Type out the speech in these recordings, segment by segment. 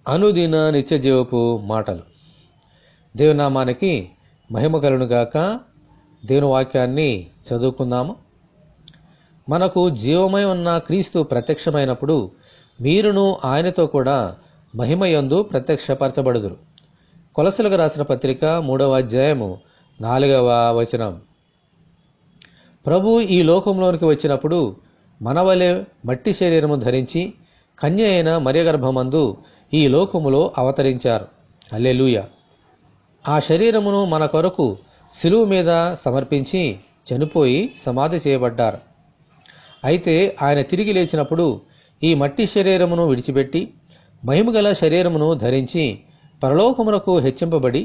అనుదిన నిత్య జీవపు మాటలు. దేవుని నామానికి మహిమ కలుగునుగాక. దేవుని వాక్యాన్ని చదువుకుందాము. మనకు జీవమై ఉన్న క్రీస్తు ప్రత్యక్షమైనప్పుడు మీరును ఆయనతో కూడా మహిమయందు ప్రత్యక్షపరచబడుదురు. కొలసలకు రాసిన పత్రిక 3వ అధ్యాయము 4వ వచనం. ప్రభు ఈ లోకంలోనికి వచ్చినప్పుడు మనవలే మట్టి శరీరము ధరించి కన్య అయిన మరియ గర్భమందు ఈ లోకములో అవతరించారు. హల్లెలూయా. ఆ శరీరమును మన కొరకు శిలువ మీద సమర్పించి చనిపోయి సమాధి చేయబడ్డారు. అయితే ఆయన తిరిగి లేచినప్పుడు ఈ మట్టి శరీరమును విడిచిపెట్టి మహిమగల శరీరమును ధరించి పరలోకమునకు హెచ్చింపబడి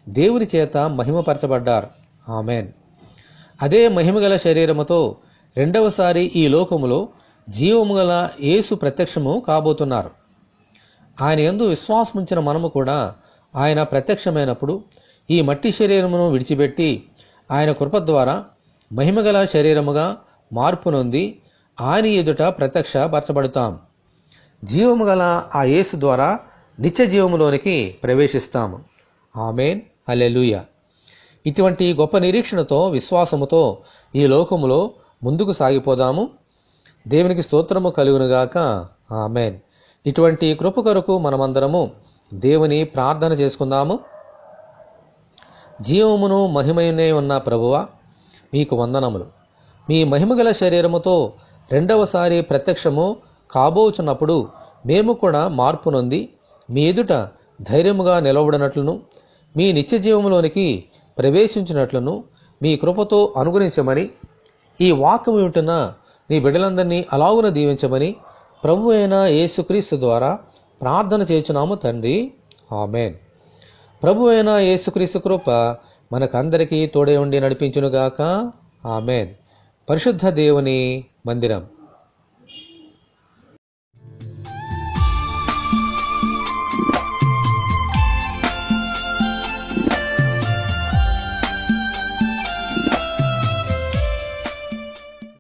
దేవుని చేత మహిమపరచబడ్డారు. ఆమెన్. అదే మహిమగల శరీరముతో రెండవసారి ఈ లోకములో జీవము గల యేసు ప్రత్యక్షము కాబోతున్నారు. ఆయన యందు విశ్వాసముంచిన మనము కూడా ఆయన ప్రత్యక్షమైనప్పుడు ఈ మట్టి శరీరమును విడిచిపెట్టి ఆయన కృప ద్వారా మహిమగల శరీరముగా మార్పు నొంది ఆయన ఎదుట ప్రత్యక్షపరచబడతాం. జీవము గల ఆ యేసు ద్వారా నిత్య జీవములోనికి ప్రవేశిస్తాము. ఆమెన్. హల్లెలూయా. ఇటువంటి గొప్ప నిరీక్షణతో విశ్వాసముతో ఈ లోకములో ముందుకు సాగిపోదాము. దేవునికి స్తోత్రము కలుగునుగాక. ఆమెన్. ఇటువంటి కృప కొరకు మనమందరము దేవుని ప్రార్థన చేసుకుందాము. జీవమును మహిమయునే ఉన్న ప్రభువా, మీకు వందనములు. మీ మహిమగల శరీరముతో రెండవసారి ప్రత్యక్షము కాబోచున్నప్పుడు మేము కూడా మార్పు నొంది మీ ఎదుట ధైర్యముగా నిలవబడినట్లును మీ నిత్య జీవములోనికి ప్రవేశించినట్లును మీ కృపతో అనుగ్రహించమని, ఈ వాక్యము వింటున్న నీ బిడ్డలందరినీ అలాగున దీవించమని ప్రభు అయిన యేసుక్రీస్తు ద్వారా ప్రార్థన చేయుచున్నాము తండ్రి. ఆమెన్. ప్రభు అయిన యేసుక్రీస్తు కృప మనకందరికీ తోడే ఉండి నడిపించునుగాక. ఆమెన్. పరిశుద్ధ దేవుని మందిరం.